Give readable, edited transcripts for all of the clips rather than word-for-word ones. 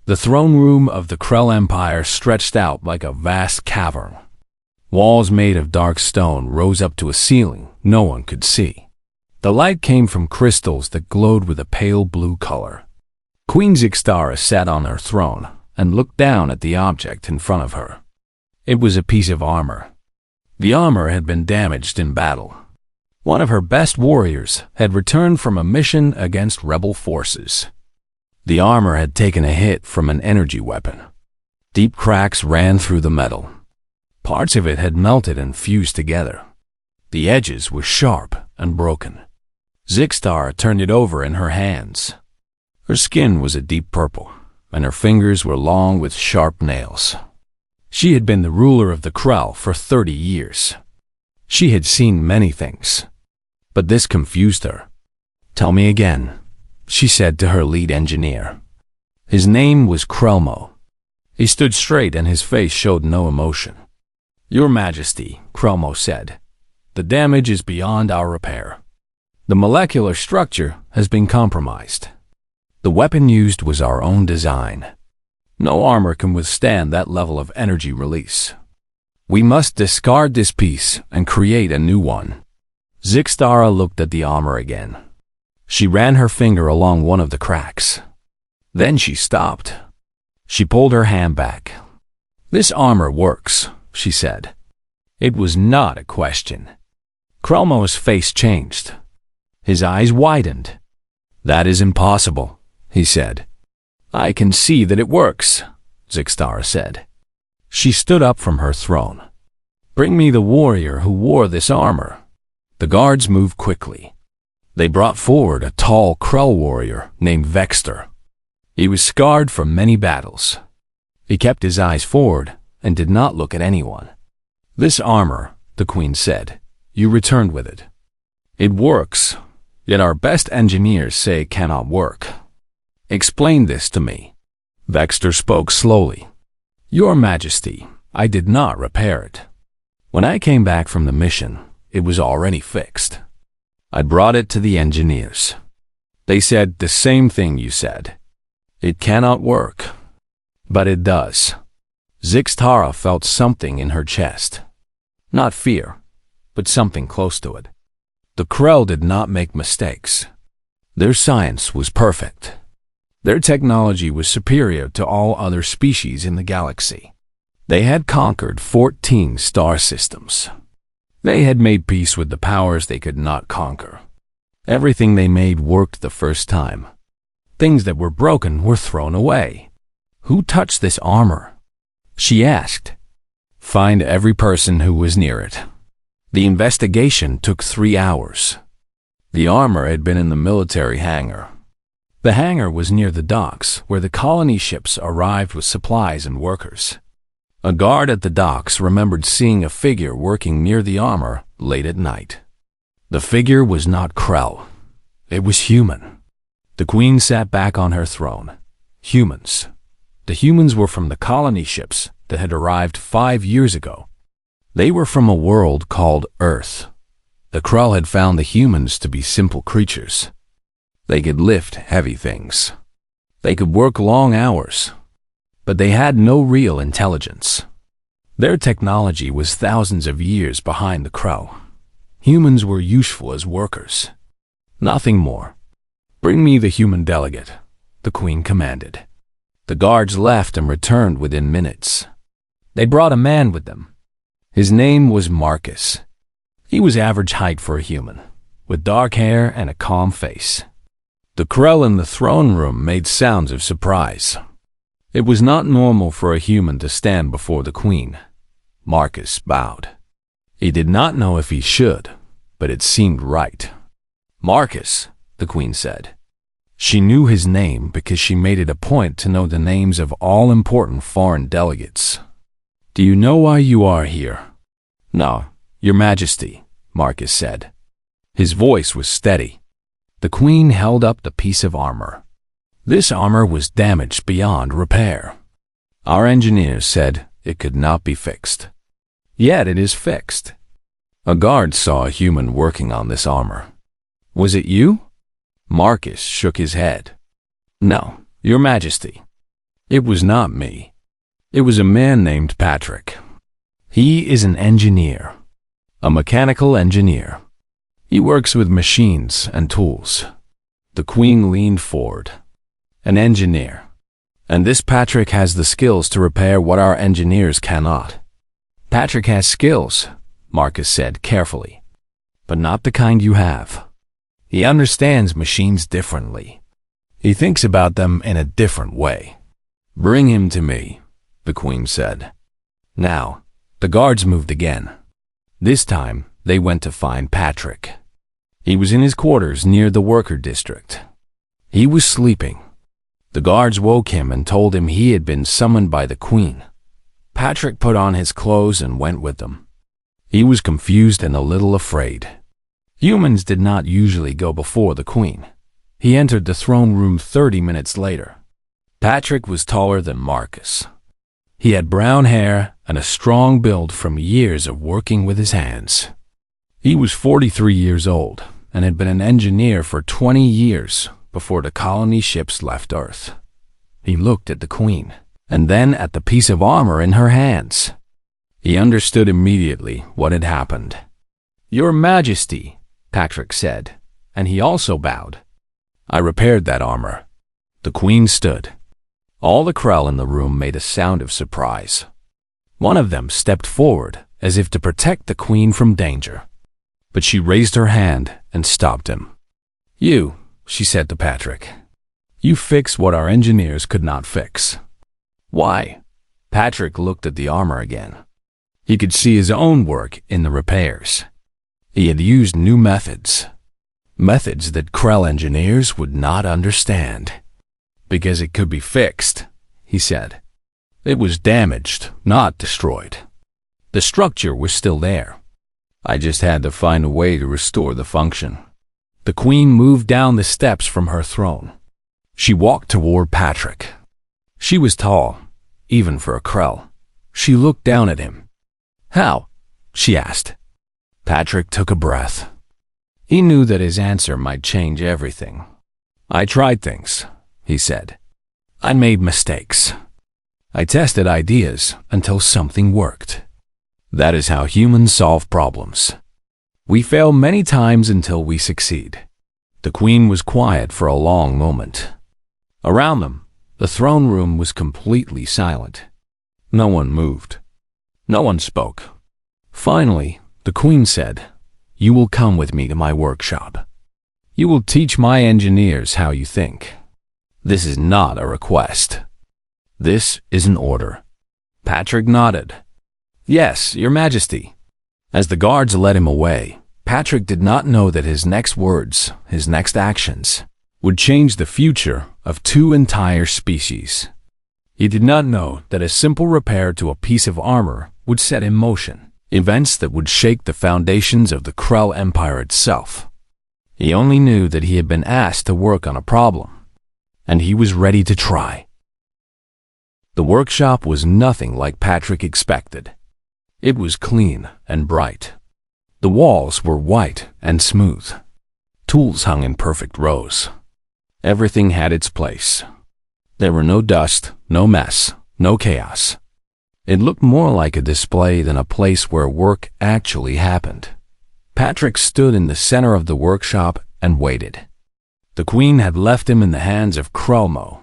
The throne room of the Krell Empire stretched out like a vast cavern. Walls made of dark stone rose up to a ceiling no one could see. The light came from crystals that glowed with a pale blue color. Queen Zixtara sat on her throne and looked down at the object in front of her. It was a piece of armor. The armor had been damaged in battle. One of her best warriors had returned from a mission against rebel forces. The armor had taken a hit from an energy weapon. Deep cracks ran through the metal. Parts of it had melted and fused together. The edges were sharp and broken. Zixtara turned it over in her hands. Her skin was a deep purple, and her fingers were long with sharp nails. She had been the ruler of the Krell for 30 years. She had seen many things, but this confused her. "Tell me again," she said to her lead engineer. His name was Krellmo. He stood straight and his face showed no emotion. "Your Majesty," Krellmo said, "the damage is beyond our repair. The molecular structure has been compromised. The weapon used was our own design. No armor can withstand that level of energy release. We must discard this piece and create a new one." Zixtara looked at the armor again. She ran her finger along one of the cracks. Then she stopped. She pulled her hand back. "This armor works," she said. It was not a question. Krellmo's face changed. His eyes widened. "That is impossible," he said. "I can see that it works," Zixtara said. She stood up from her throne. "Bring me the warrior who wore this armor." The guards moved quickly. They brought forward a tall Krell warrior named Vexter. He was scarred from many battles. He kept his eyes forward and did not look at anyone. "This armor," the queen said, "you returned with it. It works, yet our best engineers say it cannot work. Explain this to me." Vexter spoke slowly. "Your Majesty, I did not repair it. When I came back from the mission, it was already fixed. I brought it to the engineers. They said the same thing you said. It cannot work. But it does." Zixtara felt something in her chest. Not fear, but something close to it. The Krell did not make mistakes. Their science was perfect. Their technology was superior to all other species in the galaxy. They had conquered 14 star systems. They had made peace with the powers they could not conquer. Everything they made worked the first time. Things that were broken were thrown away. "Who touched this armor?" she asked. "Find every person who was near it." The investigation took 3 hours. The armor had been in the military hangar. The hangar was near the docks where the colony ships arrived with supplies and workers. A guard at the docks remembered seeing a figure working near the armor late at night. The figure was not Krell. It was human. The queen sat back on her throne. Humans. The humans were from the colony ships that had arrived 5 years ago. They were from a world called Earth. The Krell had found the humans to be simple creatures. They could lift heavy things. They could work long hours. But they had no real intelligence. Their technology was thousands of years behind the Krell. Humans were useful as workers. Nothing more. "Bring me the human delegate," the queen commanded. The guards left and returned within minutes. They brought a man with them. His name was Marcus. He was average height for a human, with dark hair and a calm face. The Krell in the throne room made sounds of surprise. It was not normal for a human to stand before the queen. Marcus bowed. He did not know if he should, but it seemed right. "Marcus," the queen said. She knew his name because she made it a point to know the names of all important foreign delegates. "Do you know why you are here?" "No, Your Majesty," Marcus said. His voice was steady. The queen held up the piece of armor. This armor was damaged beyond repair. Our engineers said it could not be fixed. Yet it is fixed. A guard saw a human working on this armor. "Was it you?" Marcus shook his head. "No, Your Majesty. It was not me. It was a man named Patrick. He is an engineer, a mechanical engineer. He works with machines and tools. The Queen leaned forward. An engineer. And this Patrick has the skills to repair what our engineers cannot. Patrick has skills, Marcus said carefully, but not the kind you have. He understands machines differently. He thinks about them in a different way. Bring him to me, the Queen said. Now, the guards moved again. This time, they went to find Patrick. He was in his quarters near the worker district. He was sleeping. The guards woke him and told him he had been summoned by the Queen. Patrick put on his clothes and went with them. He was confused and a little afraid. Humans did not usually go before the Queen. He entered the throne room 30 minutes later. Patrick was taller than Marcus. He had brown hair and a strong build from years of working with his hands. He was 43 years old and had been an engineer for 20 years before the colony ships left Earth. He looked at the Queen and then at the piece of armor in her hands. He understood immediately what had happened. "Your Majesty," Patrick said, and he also bowed. "I repaired that armor." The Queen stood. All the Krell in the room made a sound of surprise. One of them stepped forward as if to protect the Queen from danger. But she raised her hand and stopped him. "You," she said to Patrick, "you fix what our engineers could not fix." "Why?" Patrick looked at the armor again. He could see his own work in the repairs. He had used new methods. Methods that Krell engineers would not understand. "Because it could be fixed," he said. "It was damaged, not destroyed. The structure was still there. I just had to find a way to restore the function." The Queen moved down the steps from her throne. She walked toward Patrick. She was tall, even for a Krell. She looked down at him. "How?" she asked. Patrick took a breath. He knew that his answer might change everything. "I tried things," he said. "I made mistakes. I tested ideas until something worked. That is how humans solve problems. We fail many times until we succeed." The Queen was quiet for a long moment. Around them, the throne room was completely silent. No one moved. No one spoke. Finally, the Queen said, "You will come with me to my workshop. You will teach my engineers how you think. This is not a request. This is an order." Patrick nodded. "Yes, Your Majesty." As the guards led him away, Patrick did not know that his next words, his next actions, would change the future of 2 entire species. He did not know that a simple repair to a piece of armor would set in motion events that would shake the foundations of the Krell Empire itself. He only knew that he had been asked to work on a problem, and he was ready to try. The workshop was nothing like Patrick expected. It was clean and bright. The walls were white and smooth. Tools hung in perfect rows. Everything had its place. There were no dust, no mess, no chaos. It looked more like a display than a place where work actually happened. Patrick stood in the center of the workshop and waited. The Queen had left him in the hands of Krellmo,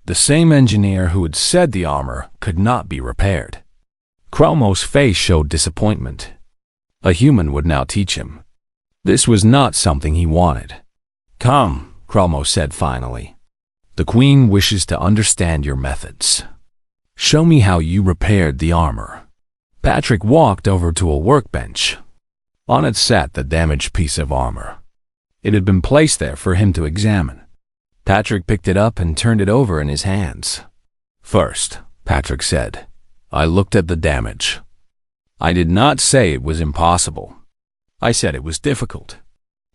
the same engineer who had said the armor could not be repaired. Krellmo's face showed disappointment. A human would now teach him. This was not something he wanted. "Come," Krellmo said finally. "The Queen wishes to understand your methods. Show me how you repaired the armor." Patrick walked over to a workbench. On it sat the damaged piece of armor. It had been placed there for him to examine. Patrick picked it up and turned it over in his hands. "First," Patrick said, "I looked at the damage. I did not say it was impossible. I said it was difficult.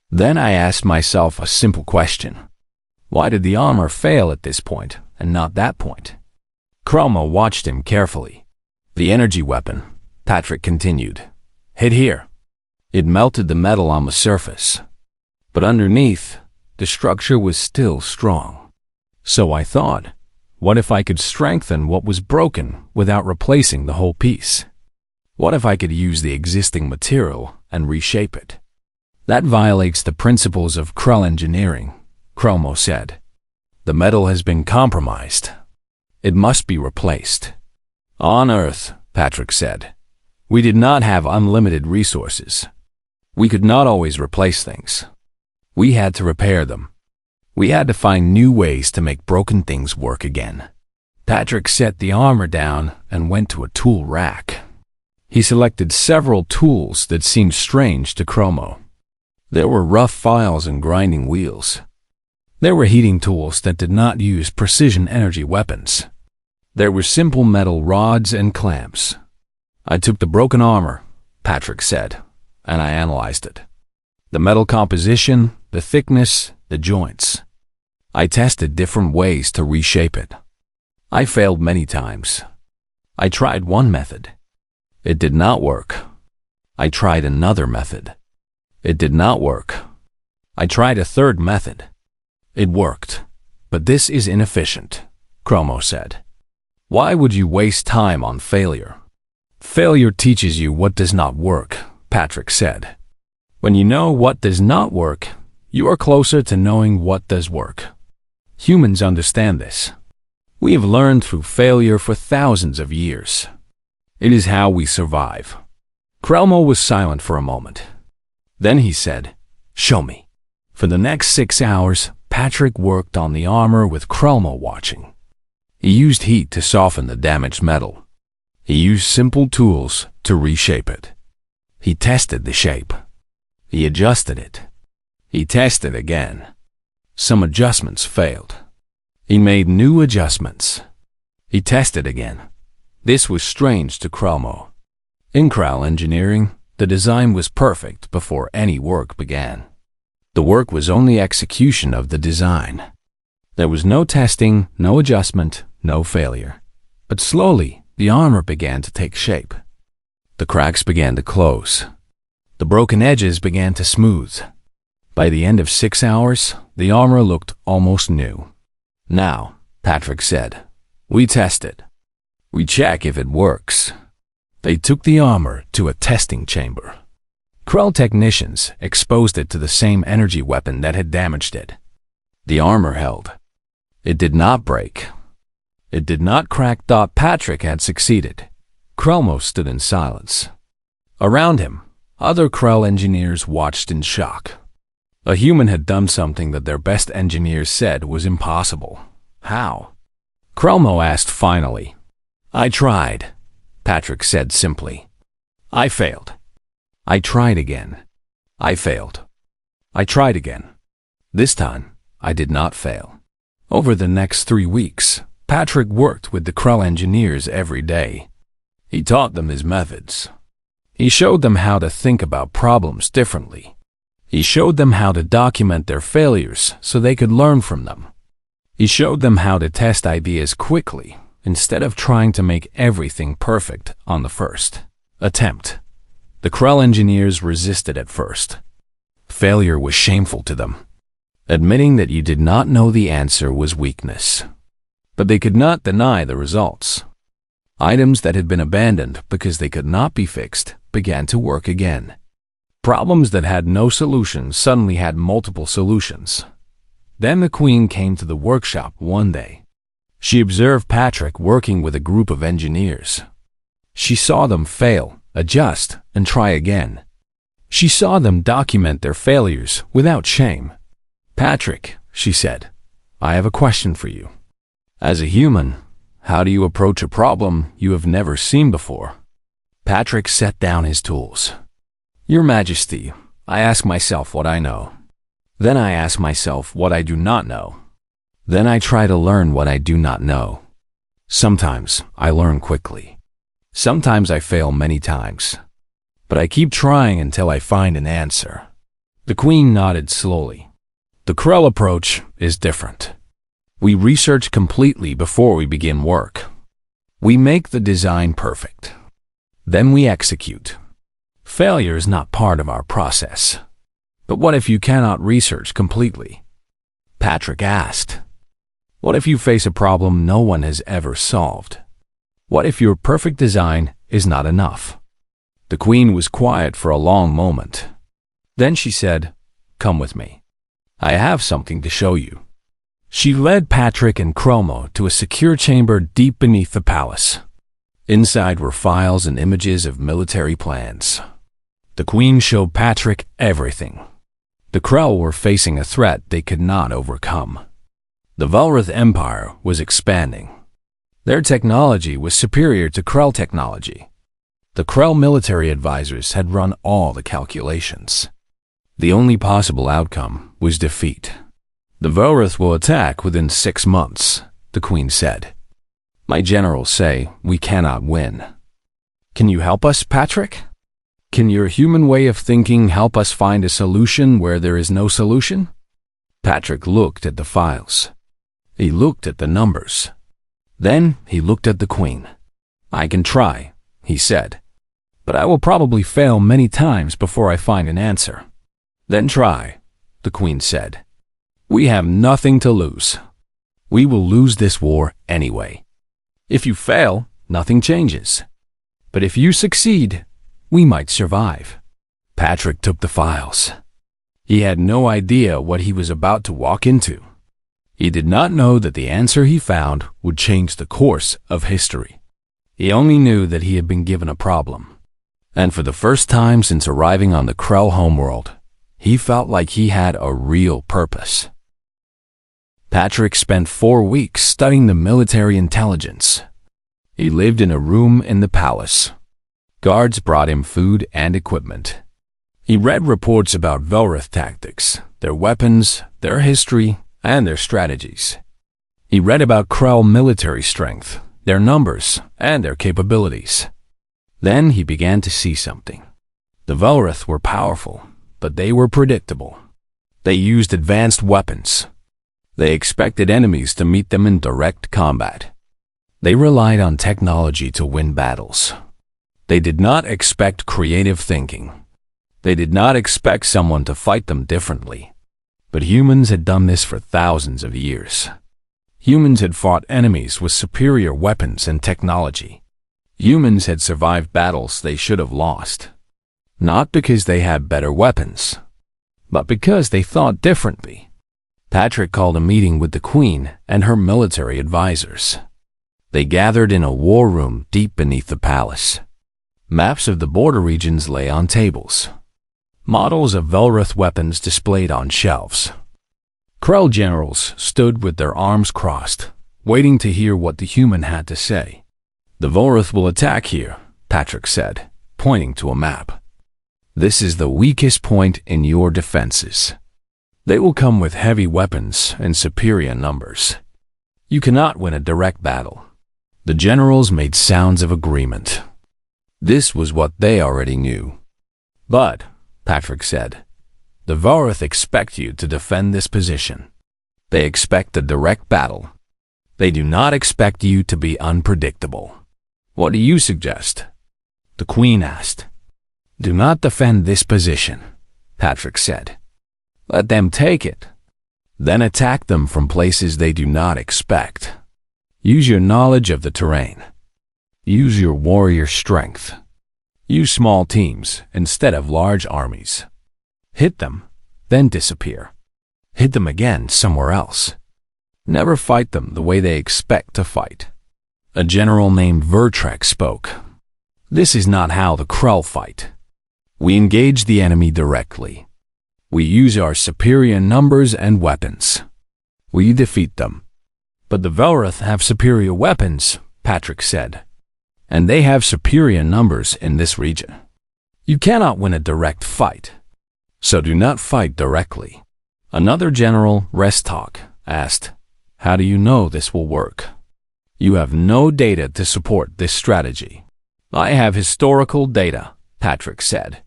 Then I asked myself a simple question. Why did the armor fail at this point and not that point?" Krellmo watched him carefully. "The energy weapon," Patrick continued, "hit here. It melted the metal on the surface. But underneath, the structure was still strong. So I thought, What if I could strengthen what was broken without replacing the whole piece? What if I could use the existing material and reshape it? That violates the principles of Krell engineering, Krellmo said. The metal has been compromised. It must be replaced. On Earth, Patrick said, we did not have unlimited resources. We could not always replace things. We had to repair them. We had to find new ways to make broken things work again. Patrick set the armor down and went to a tool rack. He selected several tools that seemed strange to Krellmo. There were rough files and grinding wheels. There were heating tools that did not use precision energy weapons. There were simple metal rods and clamps. I took the broken armor, Patrick said, and I analyzed it. The metal composition, the thickness, the joints. I tested different ways to reshape it. I failed many times. I tried one method. It did not work. I tried another method. It did not work. I tried a third method. It worked. But this is inefficient, Krellmo said. Why would you waste time on failure? Failure teaches you what does not work, Patrick said. When you know what does not work, you are closer to knowing what does work. Humans understand this. We have learned through failure for thousands of years. It is how we survive. Krellmo was silent for a moment. Then he said, "Show me." For the next 6 hours, Patrick worked on the armor with Krellmo watching. He used heat to soften the damaged metal. He used simple tools to reshape it. He tested the shape. He adjusted it. He tested again. Some adjustments failed. He made new adjustments. He tested again. This was strange to Krellmo. In Krell engineering, the design was perfect before any work began. The work was only execution of the design. There was no testing, no adjustment, no failure. But slowly, the armor began to take shape. The cracks began to close. The broken edges began to smooth. By the end of 6 hours, the armor looked almost new. Now, Patrick said, we test it. We check if it works. They took the armor to a testing chamber. Krell technicians exposed it to the same energy weapon that had damaged it. The armor held. It did not break. It did not crack. Patrick had succeeded. Krellmo stood in silence. Around him, other Krell engineers watched in shock. A human had done something that their best engineers said was impossible. How? Krellmo asked finally. I tried, Patrick said simply. I failed. I tried again. I failed. I tried again. This time, I did not fail. Over the next 3 weeks, Patrick worked with the Krell engineers every day. He taught them his methods. He showed them how to think about problems differently. He showed them how to document their failures so they could learn from them. He showed them how to test ideas quickly instead of trying to make everything perfect on the first attempt. The Krell engineers resisted at first. Failure was shameful to them. Admitting that you did not know the answer was weakness. But they could not deny the results. Items that had been abandoned because they could not be fixed began to work again. Problems that had no solution suddenly had multiple solutions. Then the Queen came to the workshop one day. She observed Patrick working with a group of engineers. She saw them fail, adjust, and try again. She saw them document their failures without shame. Patrick, she said, I have a question for you. As a human, how do you approach a problem you have never seen before? Patrick set down his tools. Your Majesty, I ask myself what I know. Then I ask myself what I do not know. Then I try to learn what I do not know. Sometimes I learn quickly. Sometimes I fail many times. But I keep trying until I find an answer. The Queen nodded slowly. The Krell approach is different. We research completely before we begin work. We make the design perfect. Then we execute. Failure is not part of our process. But what if you cannot research completely? Patrick asked. What if you face a problem no one has ever solved? What if your perfect design is not enough? The Queen was quiet for a long moment. Then she said, "Come with me. I have something to show you." She led Patrick and Chromo to a secure chamber deep beneath the palace. Inside were files and images of military plans. The Queen showed Patrick everything. The Krell were facing a threat they could not overcome. The Velrith Empire was expanding. Their technology was superior to Krell technology. The Krell military advisors had run all the calculations. The only possible outcome was defeat. "The Velrith will attack within 6 months," the Queen said. "My generals say we cannot win. Can you help us, Patrick? Can your human way of thinking help us find a solution where there is no solution?" Patrick looked at the files. He looked at the numbers. Then he looked at the Queen. "I can try," he said, "but I will probably fail many times before I find an answer." "Then try," the Queen said. "We have nothing to lose. We will lose this war anyway. If you fail, nothing changes. But if you succeed, we might survive." Patrick took the files. He had no idea what he was about to walk into. He did not know that the answer he found would change the course of history. He only knew that he had been given a problem. And for the first time since arriving on the Krell homeworld, he felt like he had a real purpose. Patrick spent 4 weeks studying the military intelligence. He lived in a room in the palace. Guards brought him food and equipment. He read reports about Velrith tactics, their weapons, their history, and their strategies. He read about Krell military strength, their numbers, and their capabilities. Then he began to see something. The Velrith were powerful, but they were predictable. They used advanced weapons. They expected enemies to meet them in direct combat. They relied on technology to win battles. They did not expect creative thinking. They did not expect someone to fight them differently. But humans had done this for thousands of years. Humans had fought enemies with superior weapons and technology. Humans had survived battles they should have lost. Not because they had better weapons, but because they thought differently. Patrick called a meeting with the Queen and her military advisors. They gathered in a war room deep beneath the palace. Maps of the border regions lay on tables. Models of Velrith weapons displayed on shelves. Krell generals stood with their arms crossed, waiting to hear what the human had to say. "The Velrith will attack here," Patrick said, pointing to a map. "This is the weakest point in your defenses. They will come with heavy weapons and superior numbers. You cannot win a direct battle." The generals made sounds of agreement. This was what they already knew. "But," Patrick said, "the Velrith expect you to defend this position. They expect a direct battle. They do not expect you to be unpredictable. What do you suggest?" The Queen asked. "Do not defend this position," Patrick said. "Let them take it. Then attack them from places they do not expect. Use your knowledge of the terrain. Use your warrior strength. Use small teams instead of large armies. Hit them, then disappear. Hit them again somewhere else. Never fight them the way they expect to fight." A general named Vertrek spoke. "This is not how the Krell fight. We engage the enemy directly. We use our superior numbers and weapons. We defeat them." "But the Velrith have superior weapons," Patrick said. "And they have superior numbers in this region. You cannot win a direct fight. So do not fight directly." Another general, Restok, asked, "How do you know this will work?" "You have no data to support this strategy." "I have historical data," Patrick said.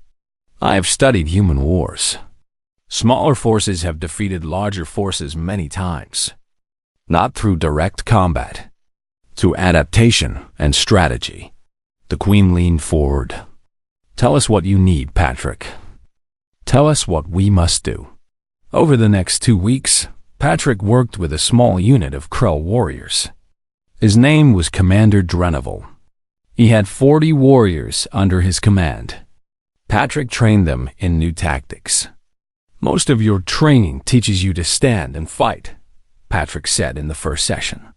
"I have studied human wars. Smaller forces have defeated larger forces many times. Not through direct combat, through adaptation and strategy." The Queen leaned forward. "Tell us what you need, Patrick. Tell us what we must do." Over the next 2 weeks, Patrick worked with a small unit of Krell warriors. His name was Commander Dreneval. He had 40 warriors under his command. Patrick trained them in new tactics. "Most of your training teaches you to stand and fight," Patrick said in the first session.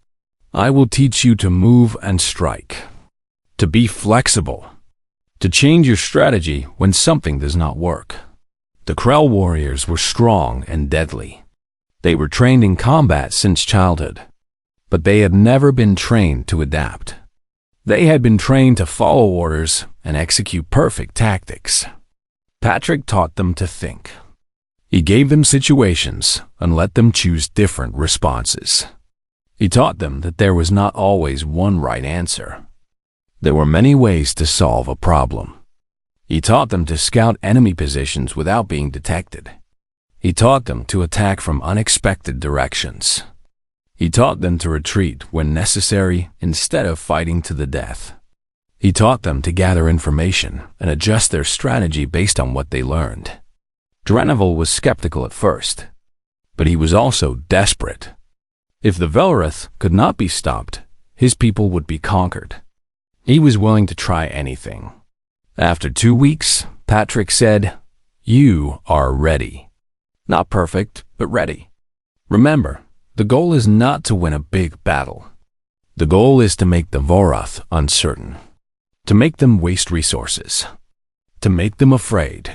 "I will teach you to move and strike, to be flexible, to change your strategy when something does not work." The Krell warriors were strong and deadly. They were trained in combat since childhood, but they had never been trained to adapt. They had been trained to follow orders and execute perfect tactics. Patrick taught them to think. He gave them situations and let them choose different responses. He taught them that there was not always one right answer. There were many ways to solve a problem. He taught them to scout enemy positions without being detected. He taught them to attack from unexpected directions. He taught them to retreat when necessary instead of fighting to the death. He taught them to gather information and adjust their strategy based on what they learned. Dreneval was skeptical at first, but he was also desperate. If the Velrith could not be stopped, his people would be conquered. He was willing to try anything. After 2 weeks, Patrick said, "You are ready. Not perfect, but ready. Remember, the goal is not to win a big battle. The goal is to make the Velrith uncertain, to make them waste resources, to make them afraid."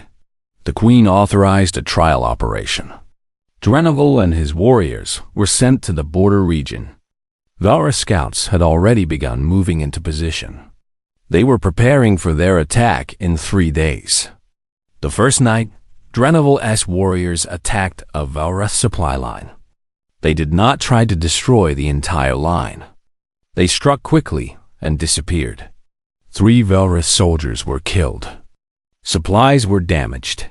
The Queen authorized a trial operation. Dreneval and his warriors were sent to the border region. Velrith scouts had already begun moving into position. They were preparing for their attack in 3 days. The first night, Dreneval's warriors attacked a Velrith supply line. They did not try to destroy the entire line. They struck quickly and disappeared. 3 Velrith soldiers were killed. Supplies were damaged.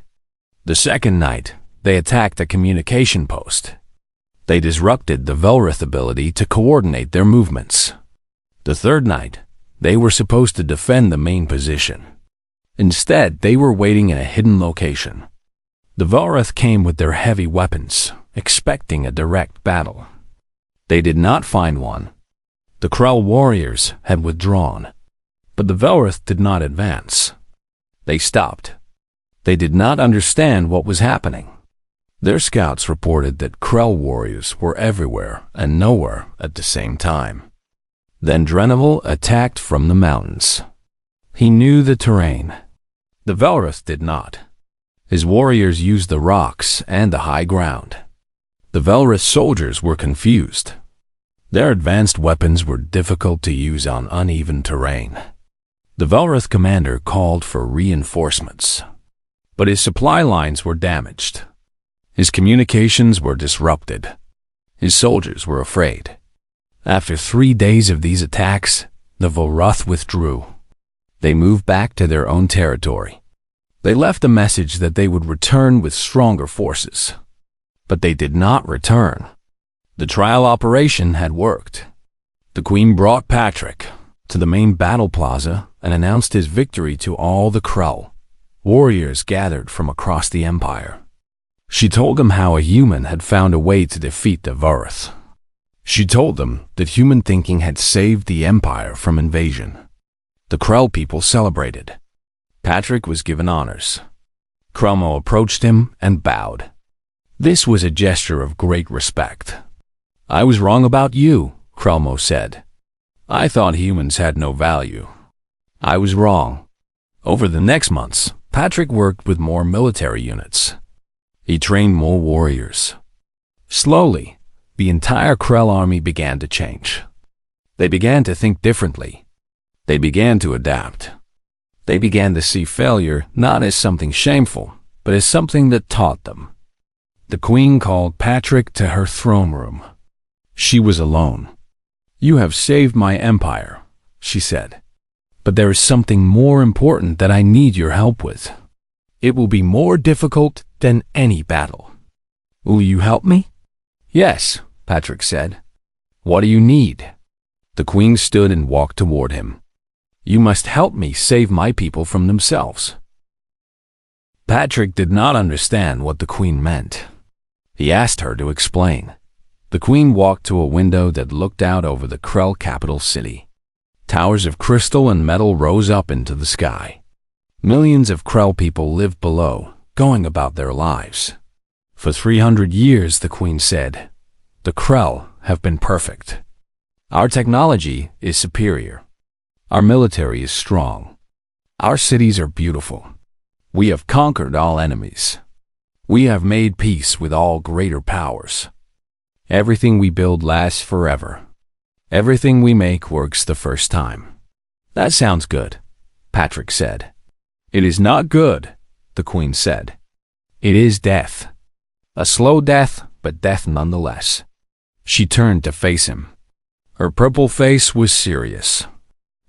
The second night, they attacked a communication post. They disrupted the Velrith ability to coordinate their movements. The third night, they were supposed to defend the main position. Instead, they were waiting in a hidden location. The Velrith came with their heavy weapons, expecting a direct battle. They did not find one. The Krell warriors had withdrawn, but the Velrith did not advance. They stopped. They did not understand what was happening. Their scouts reported that Krell warriors were everywhere and nowhere at the same time. Then Dreneval attacked from the mountains. He knew the terrain. The Velrith did not. His warriors used the rocks and the high ground. The Velrith soldiers were confused. Their advanced weapons were difficult to use on uneven terrain. The Velrith commander called for reinforcements, but his supply lines were damaged. His communications were disrupted. His soldiers were afraid. After 3 days of these attacks, the Velrith withdrew. They moved back to their own territory. They left a message that they would return with stronger forces. But they did not return. The trial operation had worked. The Queen brought Patrick to the main battle plaza and announced his victory to all the Krell warriors gathered from across the Empire. She told them how a human had found a way to defeat the Velrith. She told them that human thinking had saved the Empire from invasion. The Krell people celebrated. Patrick was given honors. Krellmo approached him and bowed. This was a gesture of great respect. "I was wrong about you," Krellmo said. "I thought humans had no value. I was wrong." Over the next months, Patrick worked with more military units. He trained more warriors. Slowly, the entire Krell army began to change. They began to think differently. They began to adapt. They began to see failure not as something shameful, but as something that taught them. The Queen called Patrick to her throne room. She was alone. "You have saved my empire," she said. "But there is something more important that I need your help with. It will be more difficult than any battle. Will you help me?" "Yes," Patrick said. "What do you need?" The Queen stood and walked toward him. "You must help me save my people from themselves." Patrick did not understand what the Queen meant. He asked her to explain. The queen walked to a window that looked out over the Krell capital city. Towers of crystal and metal rose up into the sky. Millions of Krell people lived below, going about their lives. For 300 years, the queen said, the Krell have been perfect. Our technology is superior. Our military is strong. Our cities are beautiful. We have conquered all enemies. We have made peace with all greater powers. Everything we build lasts forever. Everything we make works the first time. That sounds good, Patrick said. It is not good, the queen said. It is death. A slow death, but death nonetheless. She turned to face him. Her purple face was serious.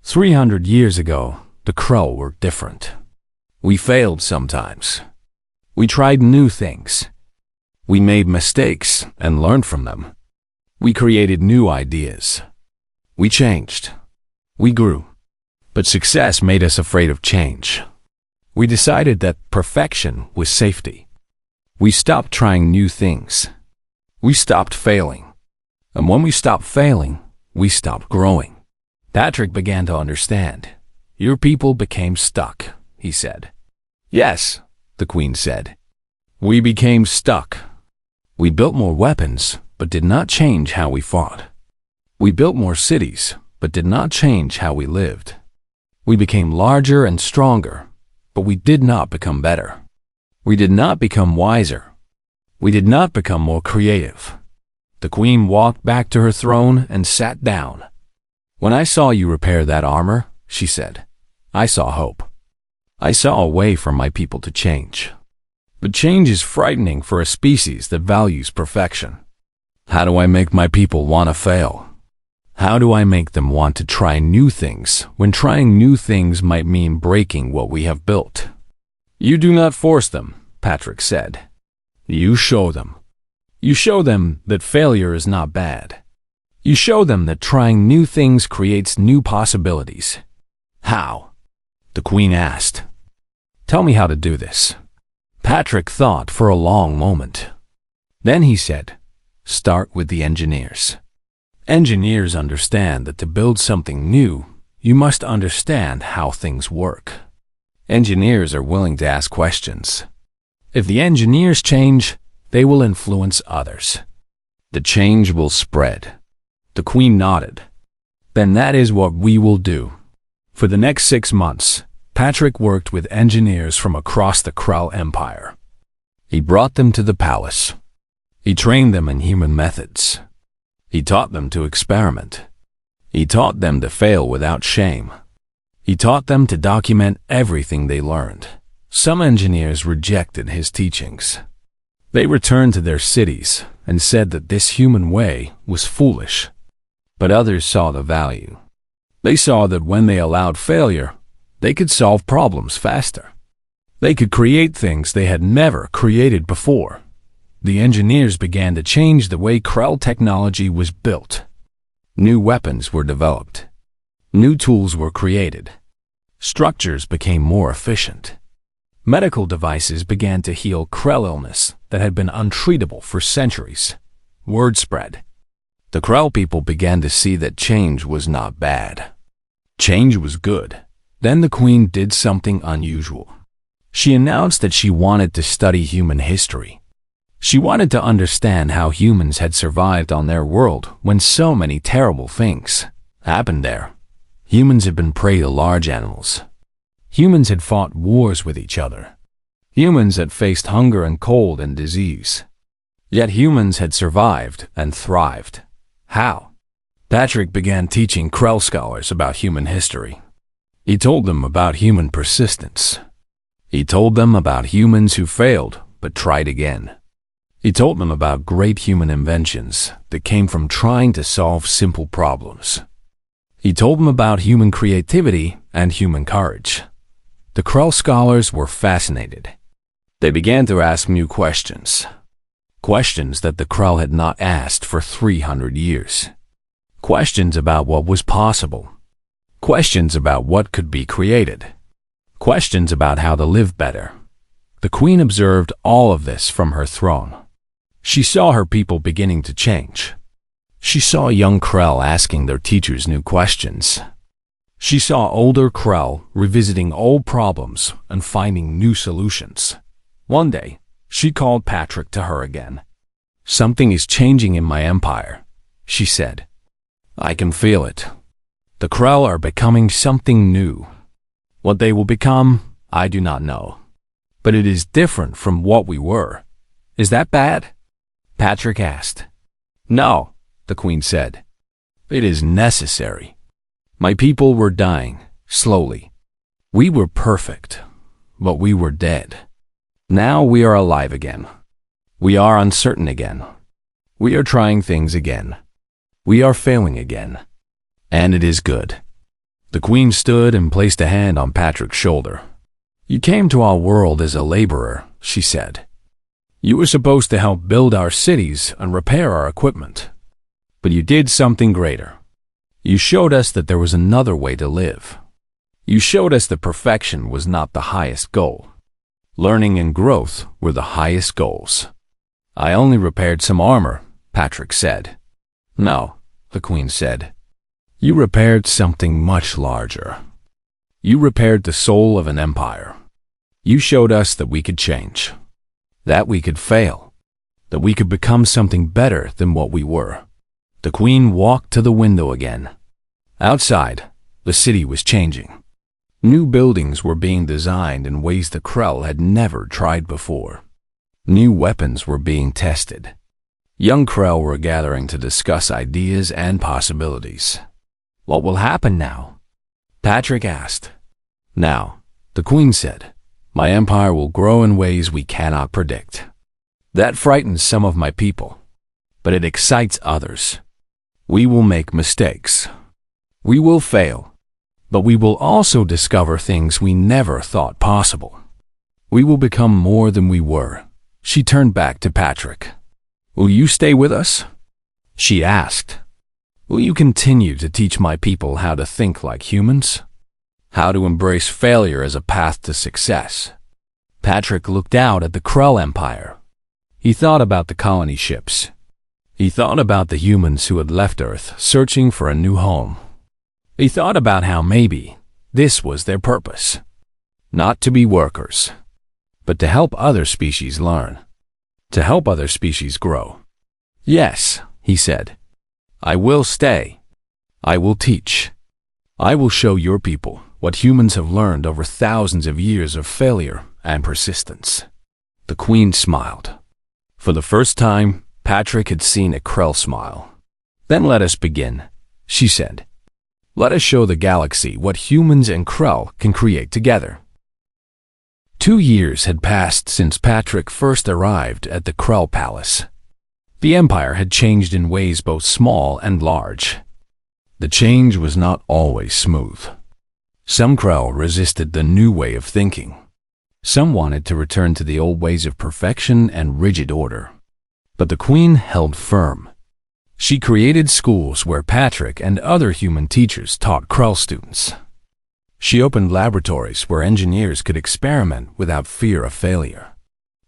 300 years ago, the Krell were different. We failed sometimes. We tried new things. We made mistakes and learned from them. We created new ideas. We changed. We grew. But success made us afraid of change. We decided that perfection was safety. We stopped trying new things. We stopped failing. And when we stopped failing, we stopped growing. Patrick began to understand. Your people became stuck, he said. Yes, the queen said. We became stuck. We built more weapons, but did not change how we fought. We built more cities, but did not change how we lived. We became larger and stronger, but we did not become better. We did not become wiser. We did not become more creative. The queen walked back to her throne and sat down. When I saw you repair that armor, she said, I saw hope. I saw a way for my people to change. But change is frightening for a species that values perfection. How do I make my people want to fail? How do I make them want to try new things when trying new things might mean breaking what we have built? You do not force them, Patrick said. You show them. You show them that failure is not bad. You show them that trying new things creates new possibilities. How? The queen asked. Tell me how to do this. Patrick thought for a long moment. Then he said, start with the engineers. Engineers understand that to build something new, you must understand how things work. Engineers are willing to ask questions. If the engineers change, they will influence others. The change will spread. The queen nodded. Then that is what we will do. For the next 6 months, Patrick worked with engineers from across the Krell Empire. He brought them to the palace. He trained them in human methods. He taught them to experiment. He taught them to fail without shame. He taught them to document everything they learned. Some engineers rejected his teachings. They returned to their cities and said that this human way was foolish. But others saw the value. They saw that when they allowed failure, they could solve problems faster. They could create things they had never created before. The engineers began to change the way Krell technology was built. New weapons were developed. New tools were created. Structures became more efficient. Medical devices began to heal Krell illness that had been untreatable for centuries. Word spread. The Krell people began to see that change was not bad. Change was good. Then the queen did something unusual. She announced that she wanted to study human history. She wanted to understand how humans had survived on their world when so many terrible things happened there. Humans had been prey to large animals. Humans had fought wars with each other. Humans had faced hunger and cold and disease. Yet humans had survived and thrived. How? Patrick began teaching Krell scholars about human history. He told them about human persistence. He told them about humans who failed but tried again. He told them about great human inventions that came from trying to solve simple problems. He told them about human creativity and human courage. The Krell scholars were fascinated. They began to ask new questions. Questions that the Krell had not asked for 300 years. Questions about what was possible. Questions about what could be created. Questions about how to live better. The queen observed all of this from her throne. She saw her people beginning to change. She saw young Krell asking their teachers new questions. She saw older Krell revisiting old problems and finding new solutions. One day, she called Patrick to her again. "Something is changing in my empire," she said. "I can feel it. The Krell are becoming something new. What they will become, I do not know. But it is different from what we were. Is that bad?" Patrick asked. "No," the Queen said. "It is necessary. My people were dying, slowly. We were perfect, but we were dead. Now we are alive again. We are uncertain again. We are trying things again. We are failing again. And it is good." The Queen stood and placed a hand on Patrick's shoulder. "You came to our world as a laborer," she said. "You were supposed to help build our cities and repair our equipment. But you did something greater. You showed us that there was another way to live. You showed us that perfection was not the highest goal. Learning and growth were the highest goals." "I only repaired some armor," Patrick said. "No," the Queen said. "You repaired something much larger. You repaired the soul of an empire. You showed us that we could change, that we could fail, that we could become something better than what we were." The Queen walked to the window again. Outside, the city was changing. New buildings were being designed in ways the Krell had never tried before. New weapons were being tested. Young Krell were gathering to discuss ideas and possibilities. "What will happen now?" Patrick asked. "Now," the Queen said, "my empire will grow in ways we cannot predict. That frightens some of my people, but it excites others. We will make mistakes. We will fail, but we will also discover things we never thought possible. We will become more than we were." She turned back to Patrick. "Will you stay with us?" she asked. "Will you continue to teach my people how to think like humans? How to embrace failure as a path to success?" Patrick looked out at the Krell Empire. He thought about the colony ships. He thought about the humans who had left Earth searching for a new home. He thought about how maybe this was their purpose. Not to be workers, but to help other species learn, to help other species grow. "Yes," he said, "I will stay. I will teach. I will show your people what humans have learned over thousands of years of failure and persistence." The Queen smiled. For the first time, Patrick had seen a Krell smile. "Then let us begin," she said. "Let us show the galaxy what humans and Krell can create together." 2 years had passed since Patrick first arrived at the Krell Palace. The Empire had changed in ways both small and large. The change was not always smooth. Some Krell resisted the new way of thinking. Some wanted to return to the old ways of perfection and rigid order. But the Queen held firm. She created schools where Patrick and other human teachers taught Krell students. She opened laboratories where engineers could experiment without fear of failure.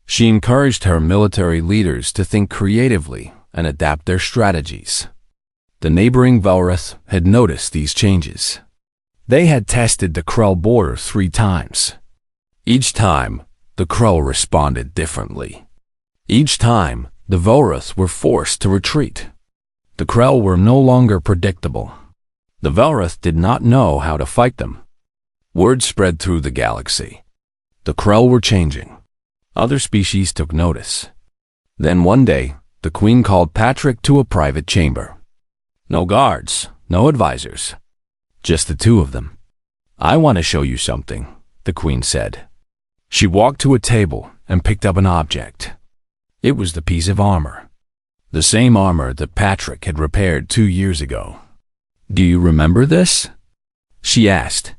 She encouraged her military leaders to think creatively and adapt their strategies. The neighboring Velroth had noticed these changes. They had tested the Krell border 3 times. Each time, the Krell responded differently. Each time, the Velroth were forced to retreat. The Krell were no longer predictable. The Velroth did not know how to fight them. Word spread through the galaxy. The Krell were changing. Other species took notice. Then one day, the Queen called Patrick to a private chamber. No guards, no advisors, just the 2 of them. "I want to show you something," the Queen said. She walked to a table and picked up an object. It was the piece of armor. The same armor that Patrick had repaired 2 years ago. "Do you remember this?" she asked.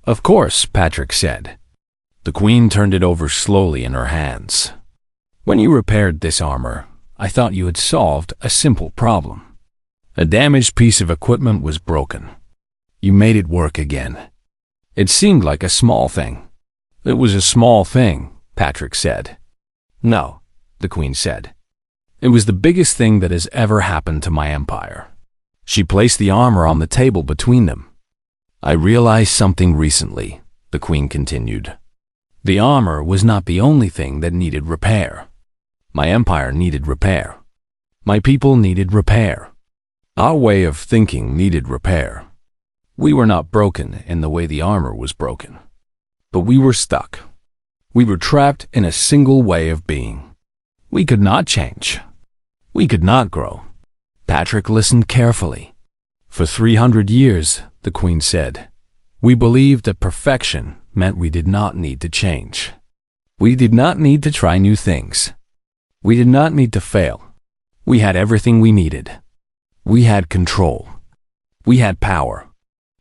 "Of course," Patrick said. The Queen turned it over slowly in her hands. "When you repaired this armor, I thought you had solved a simple problem. A damaged piece of equipment was broken. You made it work again. It seemed like a small thing." "It was a small thing," Patrick said. "No," the Queen said. It was the biggest thing that has ever happened to my empire. She placed the armor on the table between them. I realized something recently, the Queen continued. The armor was not the only thing that needed repair. My empire needed repair. My people needed repair. Our way of thinking needed repair. We were not broken in the way the armor was broken. But we were stuck. We were trapped in a single way of being. We could not change. We could not grow. Patrick listened carefully. For 300 years, the Queen said, we believed that perfection meant we did not need to change. We did not need to try new things. We did not need to fail. We had everything we needed. We had control. We had power.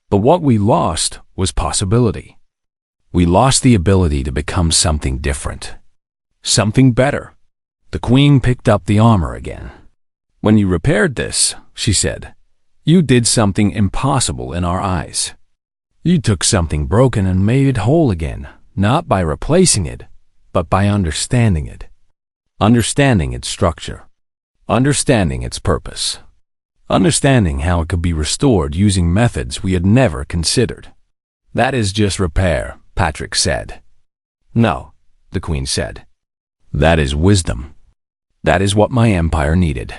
But what we lost was possibility. We lost the ability to become something different. Something better. The Queen picked up the armor again. When you repaired this, she said, you did something impossible in our eyes. You took something broken and made it whole again, not by replacing it, but by understanding it. Understanding its structure. Understanding its purpose. Understanding how it could be restored using methods we had never considered. That is just repair, Patrick said. No, the Queen said. That is wisdom. That is what my empire needed.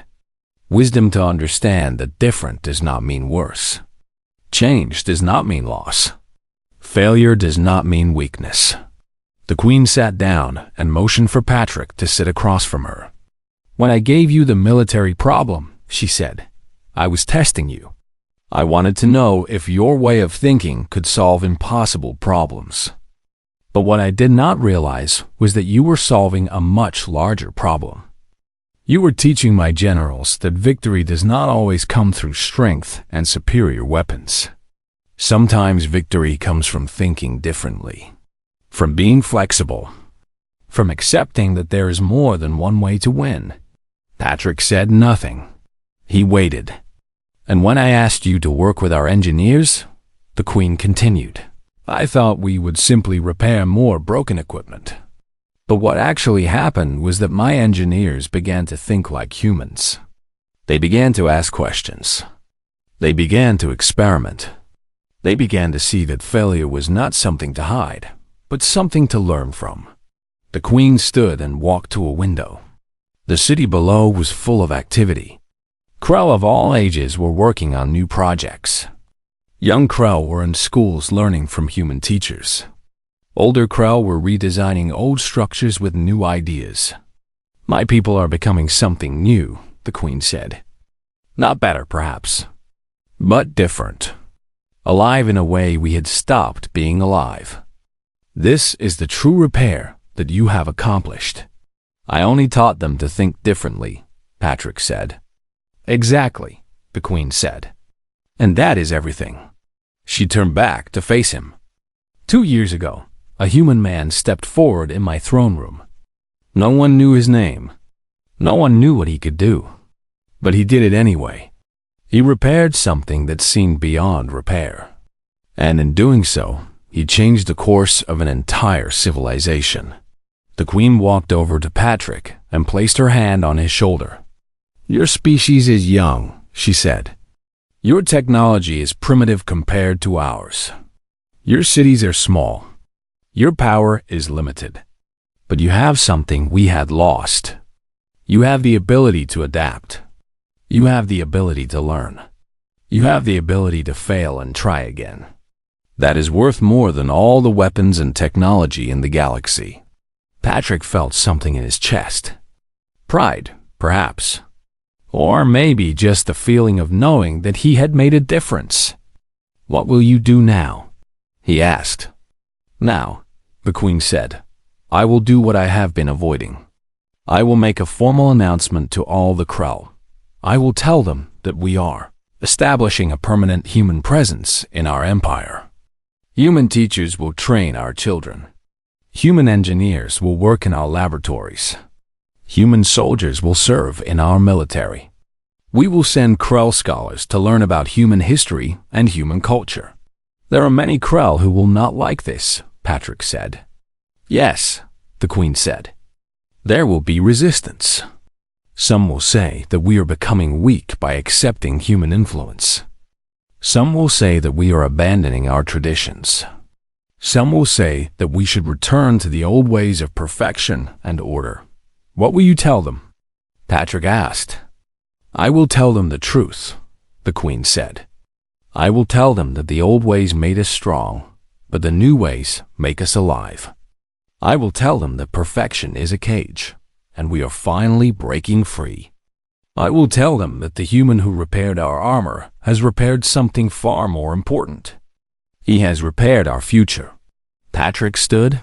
Wisdom to understand that different does not mean worse. Change does not mean loss. Failure does not mean weakness. The Queen sat down and motioned for Patrick to sit across from her. When I gave you the military problem, she said, I was testing you. I wanted to know if your way of thinking could solve impossible problems. But what I did not realize was that you were solving a much larger problem. You were teaching my generals that victory does not always come through strength and superior weapons. Sometimes victory comes from thinking differently, from being flexible, from accepting that there is more than one way to win. Patrick said nothing. He waited. And when I asked you to work with our engineers, the Queen continued, I thought we would simply repair more broken equipment. But what actually happened was that my engineers began to think like humans. They began to ask questions. They began to experiment. They began to see that failure was not something to hide, but something to learn from. The Queen stood and walked to a window. The city below was full of activity. Krell of all ages were working on new projects. Young Krell were in schools learning from human teachers. Older Krell were redesigning old structures with new ideas. My people are becoming something new, the Queen said. Not better, perhaps, but different. Alive in a way we had stopped being alive. This is the true repair that you have accomplished. I only taught them to think differently, Patrick said. Exactly, the Queen said. And that is everything. She turned back to face him. 2 years ago, a human man stepped forward in my throne room. No one knew his name. No one knew what he could do. But he did it anyway. He repaired something that seemed beyond repair. And in doing so, he changed the course of an entire civilization. The Queen walked over to Patrick and placed her hand on his shoulder. Your species is young, she said. Your technology is primitive compared to ours. Your cities are small. Your power is limited. But you have something we had lost. You have the ability to adapt. You have the ability to learn. You have the ability to fail and try again. That is worth more than all the weapons and technology in the galaxy. Patrick felt something in his chest. Pride, perhaps. Or maybe just the feeling of knowing that he had made a difference. What will you do now? He asked. Now, the Queen said, I will do what I have been avoiding. I will make a formal announcement to all the Krell. I will tell them that we are establishing a permanent human presence in our empire. Human teachers will train our children. Human engineers will work in our laboratories. Human soldiers will serve in our military. We will send Krell scholars to learn about human history and human culture. There are many Krell who will not like this, Patrick said. Yes, the Queen said. There will be resistance. Some will say that we are becoming weak by accepting human influence. Some will say that we are abandoning our traditions. Some will say that we should return to the old ways of perfection and order. What will you tell them? Patrick asked. I will tell them the truth, the Queen said. I will tell them that the old ways made us strong, but the new ways make us alive. I will tell them that perfection is a cage, and we are finally breaking free. I will tell them that the human who repaired our armor has repaired something far more important. He has repaired our future. Patrick stood.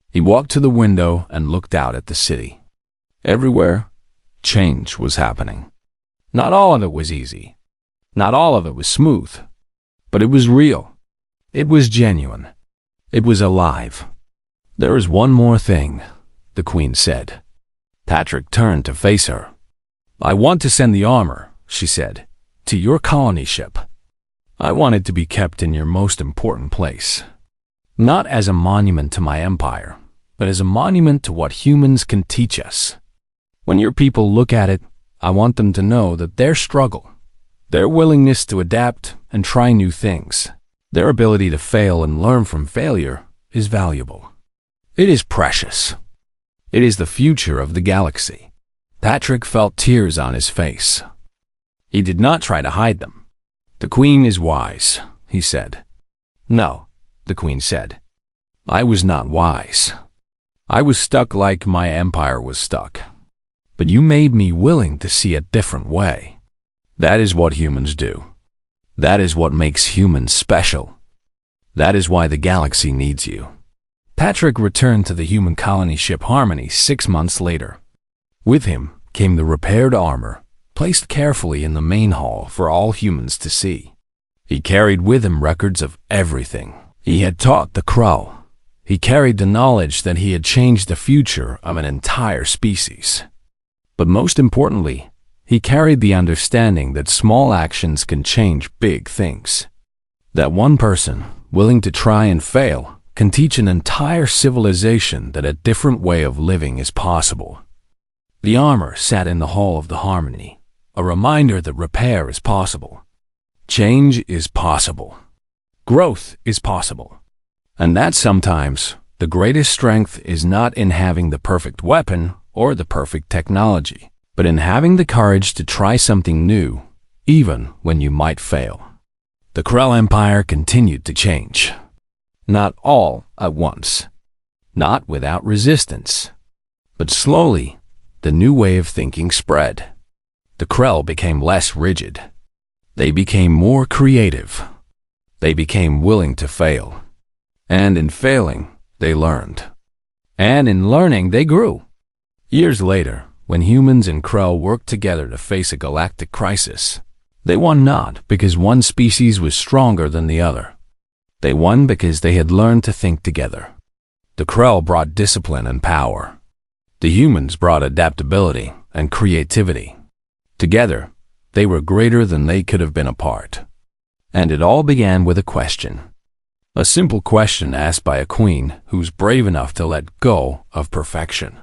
He walked to the window and looked out at the city. Everywhere, change was happening. Not all of it was easy. Not all of it was smooth. But it was real. It was genuine. It was alive. There is one more thing, the Queen said. Patrick turned to face her. I want to send the armor, she said, to your colony ship. I want it to be kept in your most important place. Not as a monument to my empire, but as a monument to what humans can teach us. When your people look at it, I want them to know that their struggle, their willingness to adapt and try new things, their ability to fail and learn from failure is valuable. It is precious. It is the future of the galaxy. Patrick felt tears on his face. He did not try to hide them. The Queen is wise, he said. No, the Queen said. I was not wise. I was stuck like my empire was stuck. But you made me willing to see a different way. That is what humans do. That is what makes humans special. That is why the galaxy needs you. Patrick returned to the human colony ship Harmony 6 months later. With him came the repaired armor, placed carefully in the main hall for all humans to see. He carried with him records of everything he had taught the Crow. He carried the knowledge that he had changed the future of an entire species. But most importantly, he carried the understanding that small actions can change big things. That one person, willing to try and fail, can teach an entire civilization that a different way of living is possible. The armor sat in the hall of the Harmony, a reminder that repair is possible. Change is possible. Growth is possible. And that sometimes the greatest strength is not in having the perfect weapon or the perfect technology, but in having the courage to try something new, even when you might fail. The Krell Empire continued to change. Not all at once, not without resistance, but slowly the new way of thinking spread. The Krell became less rigid. They became more creative. They became willing to fail. And in failing, they learned. And in learning, they grew. Years later, when humans and Krell worked together to face a galactic crisis, they won not because one species was stronger than the other. They won because they had learned to think together. The Krell brought discipline and power. The humans brought adaptability and creativity. Together, they were greater than they could have been apart. And it all began with a question. A simple question asked by a queen who was brave enough to let go of perfection.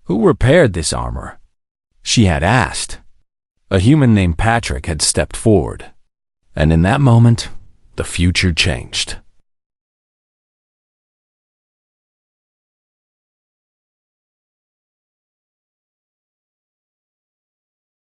Who repaired this armor? She had asked. A human named Patrick had stepped forward. And in that moment, the future changed.